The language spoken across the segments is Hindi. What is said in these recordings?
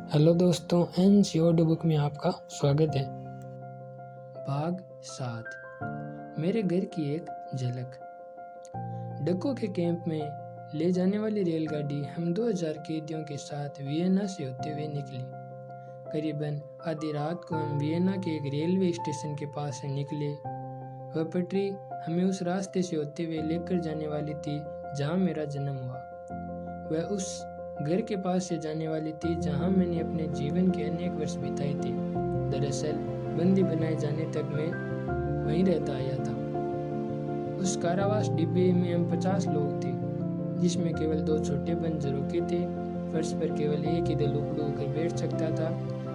हेलो दोस्तों, एनसी ऑडियो बुक में आपका स्वागत है। भाग 7 मेरे घर की एक झलक। डक्को के कैंप में ले जाने वाली रेलगाड़ी हम 2000 कैदियों के साथ वियना से होते हुए निकली। करीबन आधी रात को हम वियना के एक रेलवे स्टेशन के पास से निकले। वह पटरी हमें उस रास्ते से होते हुए लेकर जाने वाली थी जहाँ मेरा जन्म हुआ। वह उस घर के पास से जाने वाली थी जहां मैंने अपने जीवन के अनेक वर्ष बिताए थे। दरअसल बंदी बनाए जाने तक मैं वहीं रहता आया था। उस कारावास डिब्बे में हम 50 लोग थे, जिसमें केवल 2 छोटे बंद झरोखे थे। फर्श पर केवल एक ही दल उपड़ होकर बैठ सकता था,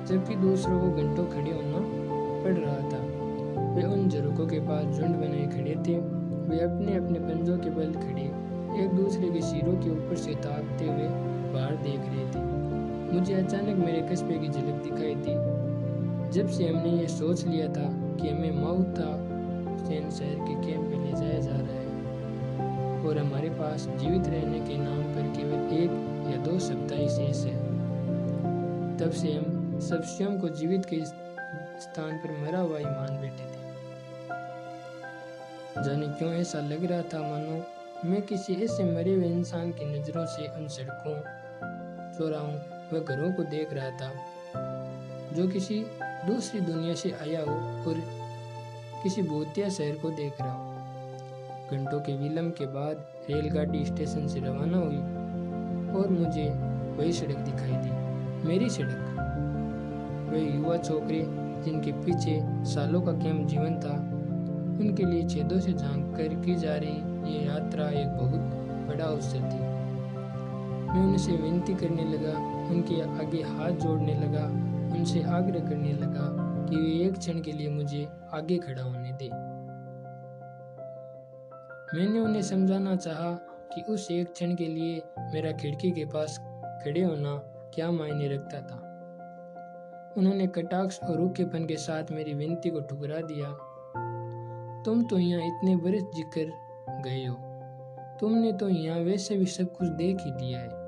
जबकि दूसरों को घंटों खड़े होना पड़ रहा था। वे उन झरोखों के पास झुंड बनाए खड़े थे। वे अपने अपने पंजों के बल खड़े एक दूसरे के सिरों के ऊपर से ताकते हुए बाहर देख रहे थे। मुझे अचानक मेरे कस्बे की झलक दिखाई दी। जब से हमने ये सोच लिया था कि हमें माउथा सैन शहर के कैंप में ले जाया जा रहा है और हमारे पास जीवित रहने के नाम पर केवल 1 या 2 सप्ताह ही शेष है, तब से हम सब स्वयं को जीवित के स्थान पर मरा हुआ ही मान बैठे थे। जाने क्यों ऐसा लग रहा था मानो मैं किसी ऐसे मरे हुए इंसान की नज़रों से उन सड़कों, चौराहों व घरों को देख रहा था जो किसी दूसरी दुनिया से आया हो और किसी भूतिया शहर को देख रहा हो। घंटों के विलंब के बाद रेलगाड़ी स्टेशन से रवाना हुई और मुझे वही सड़क दिखाई दी, मेरी सड़क। वे युवा छोकरे जिनके पीछे सालों का कैंप जीवन था, उनके लिए छेदों से झांक कर की जा रही ये यात्रा एक बहुत बड़ा अवसर थी। मैं उनसे विनती करने लगा, उनके आगे हाथ जोड़ने लगा, उनसे आग्रह करने लगा कि वे एक क्षण के लिए मुझे आगे खड़ा होने दें। मैंने उन्हें समझाना चाहा कि उस एक क्षण के लिए मेरा खिड़की के पास खड़े होना क्या मायने रखता था। उन्होंने कटाक्ष और रूखेपन के साथ मेरी विनती को ठुकरा दिया। तुम तो यहाँ इतने बरस जिकर गए हो, तुमने तो यहाँ वैसे भी सब कुछ देख ही लिया है।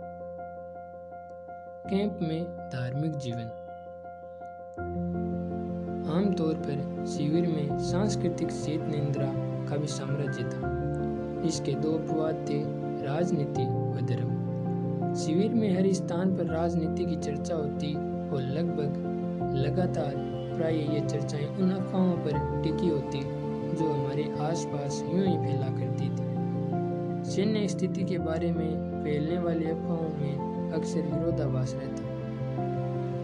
कैंप में धार्मिक जीवन। आमतौर पर शिविर में सांस्कृतिक चेतनेन्द्रा का भी साम्राज्य था। इसके 2 अपवाद थे, राजनीति व धर्म। शिविर में हर स्थान पर राजनीति की चर्चा होती और लगभग लगातार प्राय ये चर्चाएं उन अफवाहों पर टिकी होती जो हमारे आसपास यूं ही फैला करती थी। सैन्य स्थिति के बारे में फैलने वाली अफवाहों में अक्सर विरोधाभास रहता।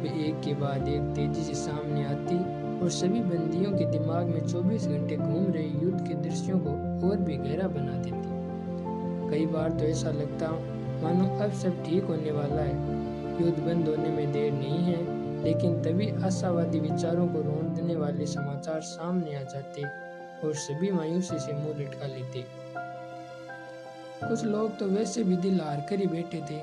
वे एक के बाद एक तेजी से सामने आती और सभी बंदियों के दिमाग में 24 घंटे घूम रहे युद्ध के दृश्यों को और भी गहरा बना देती। कई बार तो ऐसा लगता मानो अब सब ठीक होने वाला है, युद्ध बंद होने में देर नहीं है, लेकिन तभी आशावादी विचारों को रौंदने वाले समाचार सामने आ जाते और सभी मायूसी से मुंह लटका लेते। कुछ लोग तो वैसे भी दिल हार कर ही बैठे थे,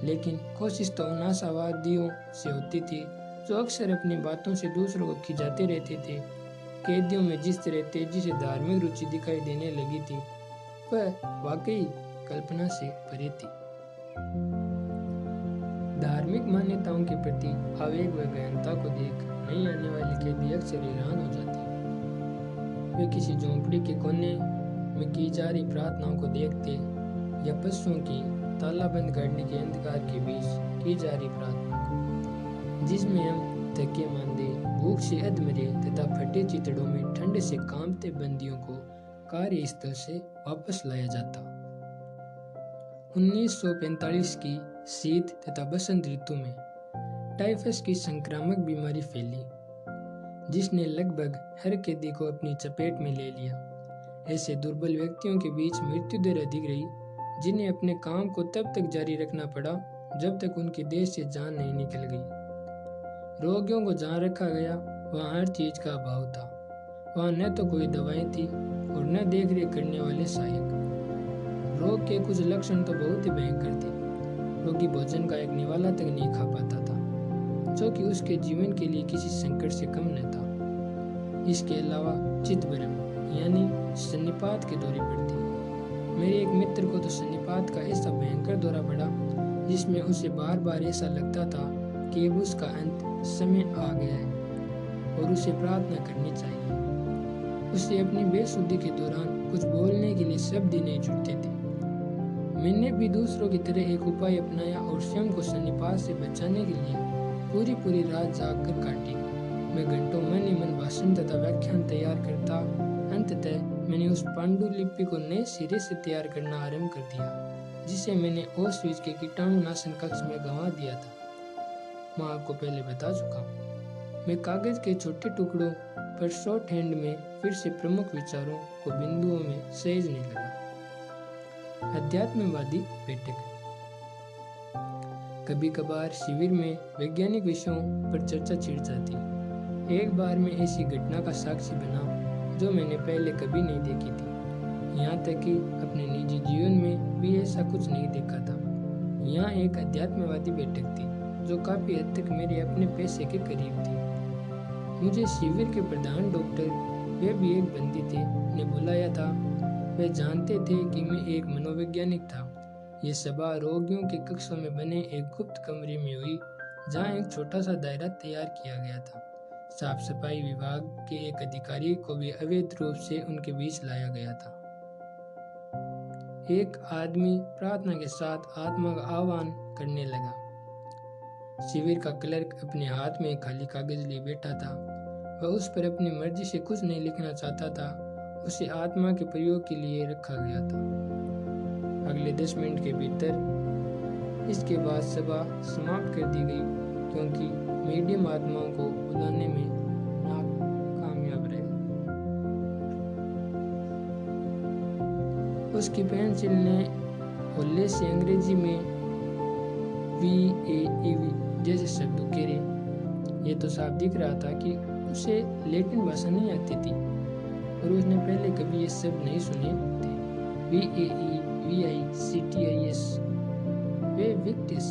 लेकिन कोशिश तो उन आशावादियों से होती थी जो अक्सर अपनी बातों से दूसरों को खिंचाते रहते थे। कैदियों में जिस तरह तेजी से धार्मिक रुचि दिखाई देने लगी थी, वह वाकई कल्पना से परे थी। धार्मिक मान्यताओं के प्रति आवेग व गहनता को देख नई आने वाली कैदी अक्सर हैरान हो जाती। वे किसी झोंपड़ी के कोने में की जा रही प्रार्थनाओं को देखते या पशुओं की तालाबंद गाड़ी के अंधकार के बीच की जा रही प्रार्थना को, जिसमें हम थके मांदे, भूख से अधमरे तथा फटे चितड़ों में ठंड से कांपते बंदियों को कार्यस्थल से वापस लाया जाता। 1945 की शीत तथा बसंत ऋतु में टाइफस की संक्रामक बीमारी फैली, जिसने लगभग हर कैदी को अपनी चपेट में ले लिया। ऐसे दुर्बल व्यक्तियों के बीच मृत्यु दर अधिक रही, जिन्हें अपने काम को तब तक जारी रखना पड़ा जब तक उनके देह से जान नहीं निकल गई। रोगियों को जहाँ रखा गया वहाँ हर चीज का अभाव था। वहाँ न तो कोई दवाएं थी और न देख रेख करने वाले सहायक। रोग के कुछ लक्षण तो बहुत ही भयंकर थे। रोगी भोजन का एक निवाला तक नहीं खा पाता था, जो कि उसके जीवन के लिए किसी संकट से कम न था। इसके अलावा चित्तभ्रम यानी सन्निपात के दौरे पड़ते। मेरे एक मित्र को तो सन्निपात का ऐसा भयंकर दौरा पड़ा जिसमें उसे बार बार ऐसा लगता था कि अब उसका अंत समय आ गया है और उसे प्रार्थना करनी चाहिए। उसे अपनी बेसुधी के दौरान कुछ बोलने के लिए शब्द ही नहीं जुड़ते थे। मैंने भी दूसरों की तरह एक उपाय अपनाया और स्वयं को शनिपात से बचाने के लिए पूरी रात जाग कर काटी। मैं घंटों मन ही मन भाषण तथा व्याख्यान तैयार करता। अंततः मैंने उस पांडुलिपि को नए सिरे से तैयार करना आरंभ कर दिया, जिसे मैंने ऑस्विट्ज के कीटाणुनाशन कक्ष में गंवा दिया था। मैं आपको पहले बता चुका हूँ। मैं कागज के छोटे टुकड़ों पर शॉर्ट हैंड में फिर से प्रमुख विचारों को बिंदुओं में सहेजने लगा। अध्यात्मवादी बैठक। कभी कभार शिविर में वैज्ञानिक विषयों पर चर्चा छिड़ जाती। एक बार मैं ऐसी घटना का साक्षी बना जो मैंने पहले कभी नहीं देखी थी। यहाँ तक कि अपने निजी जीवन में भी ऐसा कुछ नहीं देखा था। यहाँ एक अध्यात्मवादी बैठक थी जो काफी हद तक मेरे अपने पैसे के करीब थी। मुझे शिविर के प्रधान डॉक्टर, वे भी एक बंदी थे, ने बुलाया था। वे जानते थे कि मैं एक मनोवैज्ञानिक था। ये सभा रोगियों के कक्षों में बने एक गुप्त कमरे में हुई, जहाँ एक छोटा सा दायरा तैयार किया गया था। साफ सफाई विभाग के एक अधिकारी को भी अवैध रूप से उनके बीच लाया गया था। एक आदमी प्रार्थना के साथ आत्मा का आह्वान करने लगा। शिविर का क्लर्क अपने हाथ में एक खाली कागज लिए बैठा था। वह उस पर अपनी मर्जी से कुछ नहीं लिखना चाहता था। उसे आत्मा के प्रयोग के लिए रखा गया था। अगले 10 मिनट के भीतर इसके बाद सभा समाप्त कर दी गई, क्योंकि मीडियम आत्माओं को बुलाने में नाकामयाब रहे। उसकी पेंसिल ने होल्ले से अंग्रेजी में VAEV जैसे शब्द उकेरे। ये तो साफ दिख रहा था कि उसे लैटिन भाषा नहीं आती थी और उसने पहले कभी ये शब्द नहीं सुने थे। VAEVICTIS, वे विक्टिस,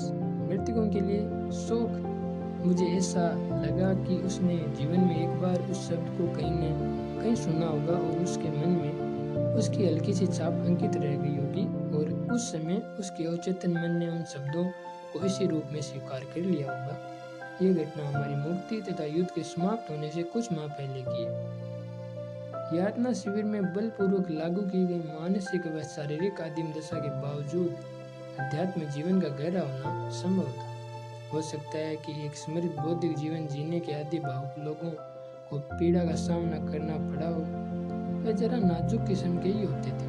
मृतकों के लिए शोक। मुझे ऐसा लगा कि उसने जीवन में एक बार उस शब्द को कहीं न कहीं सुना होगा और उसके मन में उसकी हल्की सी छाप अंकित रह गई होगी और उस समय उसके अवचेतन मन ने उन शब्दों को इसी रूप में स्वीकार कर लिया होगा। ये घटना हमारी मुक्ति तथा युद्ध के समाप्त होने से कुछ माह पहले की है। यातना शिविर में बलपूर्वक लागू की गई मानसिक व शारीरिक आदिम दशा के बावजूद अध्यात्म जीवन का गहरा होना संभव था। हो सकता है कि एक समृद्ध बौद्धिक जीवन जीने के आदि भावुक लोगों को पीड़ा का सामना करना पड़ा हो। वे जरा नाजुक किस्म के ही होते थे,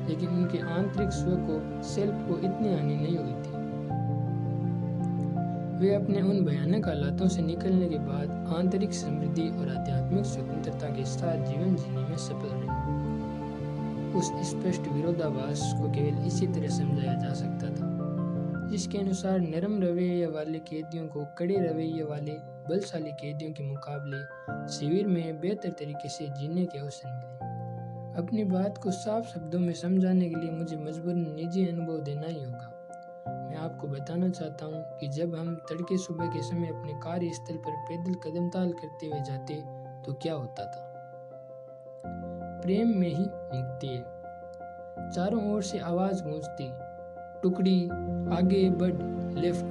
लेकिन उनके आंतरिक स्व को, सेल्फ को इतनी हानि नहीं हुई थी। वे अपने उन भयानक हालातों से निकलने के बाद आंतरिक समृद्धि और आध्यात्मिक स्वतंत्रता के साथ जीवन जीने में सफल रहे। उस स्पष्ट विरोधाभास को केवल इसी तरह समझाया जा सकता था, जिसके अनुसार नरम रवैये वाले कैदियों को कड़े रवैये वाले बलशाली कैदियों के मुकाबले शिविर में बेहतर तरीके से जीने के अवसर मिले। अपनी बात को साफ शब्दों में समझाने के लिए मुझे मजबूरन निजी अनुभव देना ही होगा। मैं आपको बताना चाहता हूँ कि जब हम तड़के सुबह के समय अपने कार्यस्थल पर पैदल कदमताल करते हुए जाते तो क्या होता था। प्रेम में ही मुक्ति है। चारों ओर से आवाज गूंजती, टुकड़ी आगे बढ़, लेफ्ट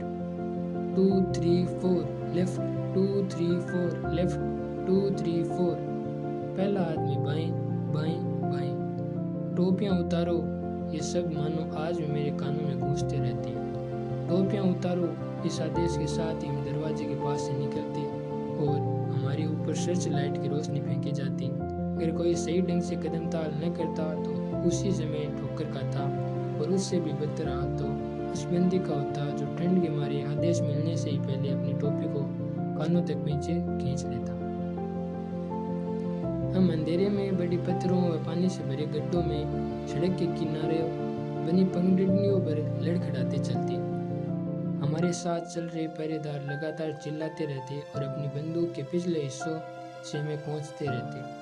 2 3 4, लेफ्ट 2 3 4, लेफ्ट 2 3 4। पहला आदमी बाएं बाएं बाएं। टोपियां उतारो, ये सब मानो आज भी मेरे कानों में गूंजते रहती हैं। टोपियां उतारो, इस आदेश के साथ ही हम दरवाजे के पास से निकलते और हमारे ऊपर सर्च लाइट की रोशनी फेंकी जाती। अगर कोई सही ढंग से कदमताल न करता तो उसी समय ठोकर खाता और उससे भी बदतर हाल तो उस बंदी का होता जो ठंड के मारे आदेश मिलने से ही पहले अपनी टोपी को कानों तक नीचे खींच लेता। हम अंधेरे में बड़ी पत्थरों व पानी से भरे गड्ढों में सड़क के किनारे बनी पगडंडियों पर लड़खड़ाते चलते। हमारे साथ चल रहे पहरेदार लगातार चिल्लाते रहते और अपनी बंदूक के पिछले हिस्सों से हमें पहुंचते रहते।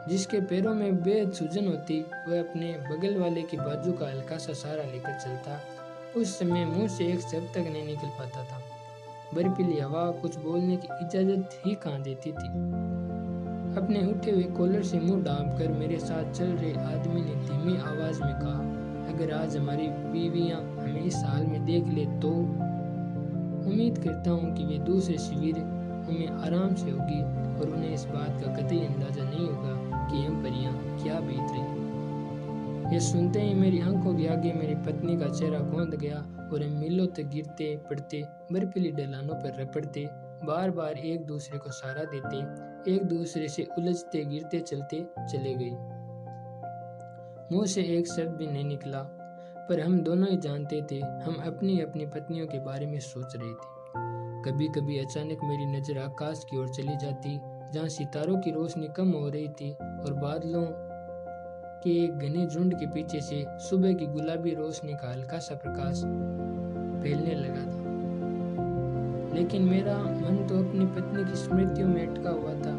जिसके पैरों में बेहद सूजन होती, वह अपने बगल वाले की बाजू का हल्का सा सहारा लेकर चलता। उस समय मुंह से एक शब्द तक नहीं निकल पाता था। बर्फीली हवा कुछ बोलने की इजाजत ही कहाँ देती थी। अपने उठे हुए कॉलर से मुंह ढांप कर मेरे साथ चल रहे आदमी ने धीमी आवाज में कहा, अगर आज हमारी बीवियां हमें इस हाल में देख ले तो उम्मीद करता हूँ कि वे दूसरे शिविर में आराम से होगी और उन्हें इस बात का कतई अंदाजा नहीं होगा कि हम पर यहाँ क्या बीत रही। ये सुनते ही मेरी आंखों के आगे मेरी पत्नी का चेहरा गौंध गया और हम मीलों तक गिरते पड़ते, बर्फीली ढलानों पर रपड़ते, बार बार एक दूसरे को सहारा देते, एक दूसरे से उलझते गिरते चलते चले गए। मुंह से एक शब्द भी नहीं निकला, पर हम दोनों ही जानते थे हम अपनी अपनी पत्नियों के बारे में सोच रहे थे। कभी कभी अचानक मेरी नजर आकाश की ओर चली जाती, जहाँ सितारों की रोशनी कम हो रही थी और बादलों के एक घने झुंड के पीछे से सुबह की गुलाबी रोशनी का हल्का सा प्रकाश फैलने लगा था। लेकिन मेरा मन तो अपनी पत्नी की स्मृतियों में अटका हुआ था।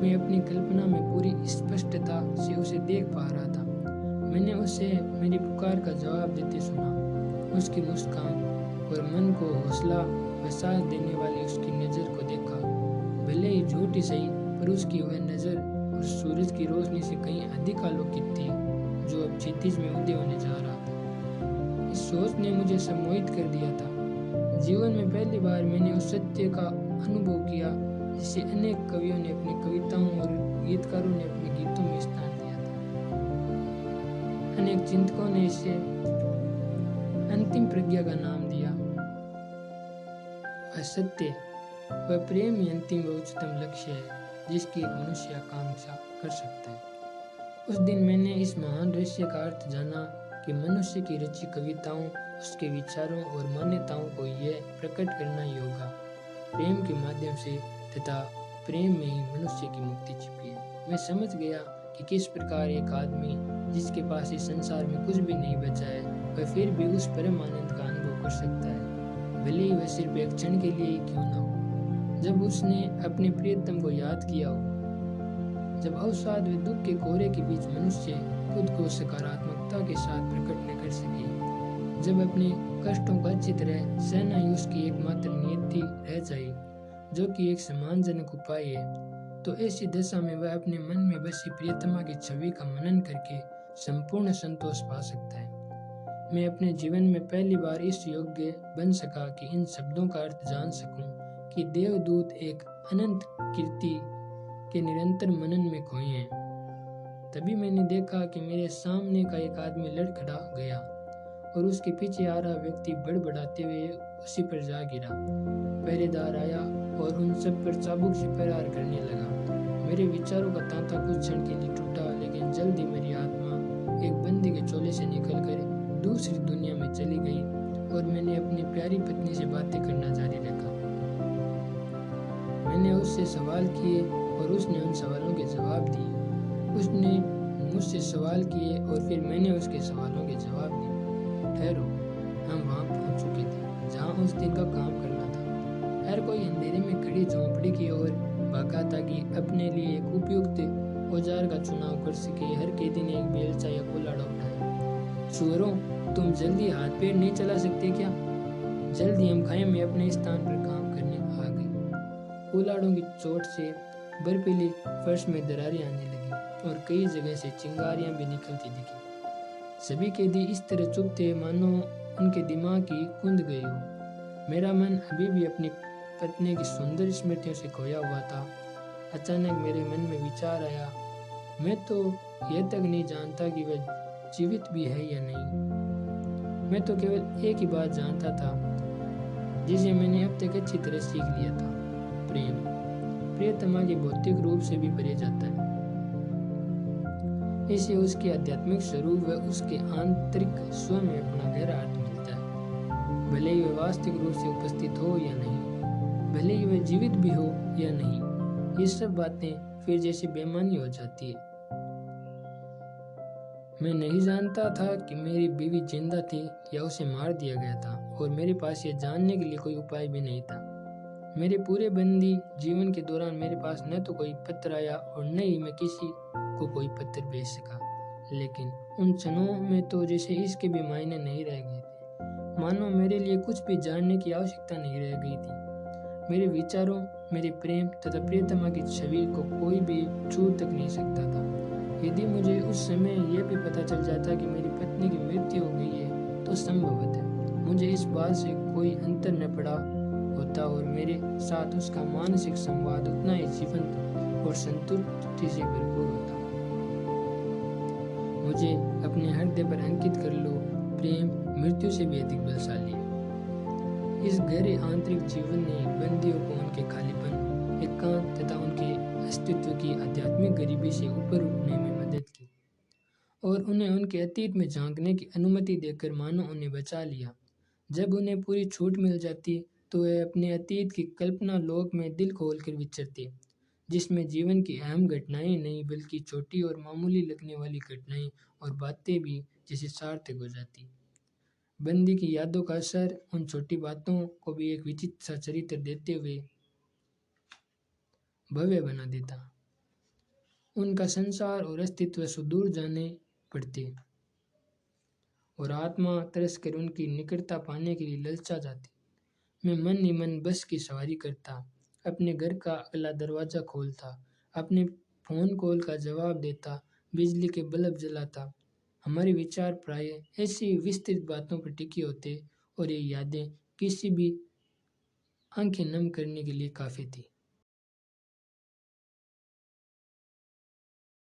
मैं अपनी कल्पना में पूरी स्पष्टता से उसे देख पा रहा था। मैंने उसे मेरी पुकार का जवाब देते सुना, उसकी मुस्कान और मन को हौसला व साथ देने वाली उसकी नज़र को देखा। भले ही झूठी सही, पर उसकी वह नज़र और सूरज की रोशनी से कहीं अधिक आलोकित थी, जो अब क्षितिज में उदय होने जा रहा था। इस सोच ने मुझे सम्मोहित कर दिया था। जीवन में पहली बार मैंने उस सत्य का अनुभव किया जिसे अनेक कवियों ने अपनी कविताओं और गीतकारों ने अपने गीतों में स्थान दिया था। अनेक चिंतकों ने इसे अंतिम प्रज्ञा का नाम दिया। वह सत्य, वह प्रेम ही अंतिम व उच्चतम लक्ष्य है जिसकी एक मनुष्य आकांक्षा कर सकता है। उस दिन मैंने इस महान रहस्य का अर्थ जाना कि मनुष्य की रची कविताओं, उसके विचारों और मान्यताओं को यह प्रकट करना ही होगा। प्रेम के माध्यम से तथा प्रेम में ही मनुष्य की मुक्ति छिपी है। मैं समझ गया कि किस प्रकार एक आदमी जिसके पास इस संसार में कुछ भी नहीं बचा है, वह फिर भी उस परम आनंद का अनुभव कर सकता है, भले ही वह सिर्फ एक क्षण के लिए ही क्यों न हो। जब उसने अपने प्रियतम को याद किया हो, जब अवसाद व दुख के कोहरे के बीच मनुष्य खुद को सकारात्मकता के साथ प्रकट न कर सके, जब अपने कष्टों को अच्छी तरह सहना ही उसकी एकमात्र नियति रह जाए, जो कि एक सम्मानजनक उपाय है, तो ऐसी दशा में वह अपने मन में बसी प्रियतमा की छवि का मनन करके संपूर्ण संतोष पा सकता है। मैं अपने जीवन में पहली बार इस योग्य बन सका कि इन शब्दों का अर्थ जान सकूं कि देवदूत एक अनंत कीर्ति के निरंतर मनन में खोए हैं। तभी मैंने देखा कि मेरे सामने का एक आदमी लड़खड़ा गया और उसके पीछे आ रहा व्यक्ति बड़बड़ाते हुए उसी पर जा गिरा। पहरेदार आया और उन सब पर चाबुक से प्रहार करने लगा। मेरे विचारों का तांता कुछ क्षण के लिए टूटा, लेकिन जल्दी मेरी आत्मा एक बंदी के चोले से निकलकर दूसरी दुनिया में चली गई और मैंने अपनी प्यारी पत्नी से बातें करना जारी रखा। मैंने उससे सवाल किए और उसने उन सवालों के जवाब दिए। उसने मुझसे सवाल किए और फिर मैंने उसके सवालों के जवाब दिए। ठहरो, हम वहां पहुंच चुके थे जहां उस दिन का काम करना था। हर कोई अंधेरे में खड़ी झोंपड़ी की ओर भागा ताकि अपने लिए एक उपयुक्त औजार का चुनाव कर सके। हर के दिन एक बेलचा या कुल्हाड़ा उठाए। चोरों, तुम जल्दी हाथ पैर नहीं चला सकते क्या? जल्दी हम खाएं में अपने स्थान पर काम करने आ गए। कुल्हाड़ों की चोट से बर्फीली फर्श में दरारें आने लगी और कई जगह से चिंगारियां भी निकलती दिखी। सभी कैदी इस तरह चुप थे मानो उनके दिमाग की कुंद गई हो। मेरा मन अभी भी अपनी पत्नी की सुंदर स्मृतियों से खोया हुआ था। अचानक मेरे मन में विचार आया, मैं तो यह तक नहीं जानता कि वह जीवित भी है या नहीं। मैं तो केवल एक ही बात जानता था, जिसे मैंने अब तक अच्छी तरह सीख लिया था। प्रेम प्रियतमा के भौतिक रूप से भी भरे जाता है। इसे उसके आध्यात्मिक स्वरूप व उसके आंतरिक स्व में अपना गहरा अर्थ मिलता है। भले ही वह वास्तविक रूप से उपस्थित हो या नहीं, भले ही वह जीवित भी हो या नहीं, ये सब बातें फिर जैसी बेमानी हो जाती है। मैं नहीं जानता था कि मेरी बीवी जिंदा थी या उसे मार दिया गया था, और मेरे पास ये जानने के लिए कोई उपाय भी नहीं था। मेरे पूरे बंदी जीवन के दौरान मेरे पास न तो कोई पत्र आया और न ही मैं किसी को कोई पत्र भेज सका। लेकिन उन क्षणों में तो जैसे इसके भी मायने नहीं रह गए थे, मानो मेरे लिए कुछ भी जानने की आवश्यकता नहीं रह गई थी। मेरे विचारों, मेरे प्रेम तथा प्रियतमा की छवि को कोई भी छू तक नहीं सकता था। यदि मुझे उस समय यह भी पता चल जाता कि मेरी पत्नी की मृत्यु हो गई है तो संभवतः मुझे इस बात से कोई अंतर न पड़ा होता और मेरे साथ उसका मानसिक संवाद उतना ही जीवंत और संतुष्टि से भरपूर होता। मुझे अपने हृदय पर अंकित कर लो, प्रेम मृत्यु से भी अधिक बलशाली है। इस गहरे आंतरिक जीवन ने बंदियों को उनके खालीपन, एकांत तथा उनके अस्तित्व की आध्यात्मिक गरीबी से ऊपर उठने में मदद की और उन्हें उनके अतीत में झांकने की अनुमति देकर मानो उन्हें बचा लिया। जब उन्हें पूरी छूट मिल जाती तो वे अपने अतीत की कल्पना लोक में दिल खोलकर विचरते, जिसमें जीवन की अहम घटनाएं नहीं बल्कि छोटी और मामूली लगने वाली घटनाएं और बातें भी जैसे सार्थक हो जाती। बंदी की यादों का असर उन छोटी बातों को भी एक विचित्र सा चरित्र देते हुए भव्य बना देता। उनका संसार और अस्तित्व सुदूर जाने पड़ते और आत्मा तरस कर उनकी निकटता पाने के लिए ललचा जाती। मैं मन ही मन बस की सवारी करता, अपने घर का अगला दरवाज़ा खोलता, अपने फ़ोन कॉल का जवाब देता, बिजली के बल्ब जलाता। हमारे विचार प्रायः ऐसी विस्तृत बातों पर टिके होते और ये यादें किसी भी आंखें नम करने के लिए काफ़ी थी।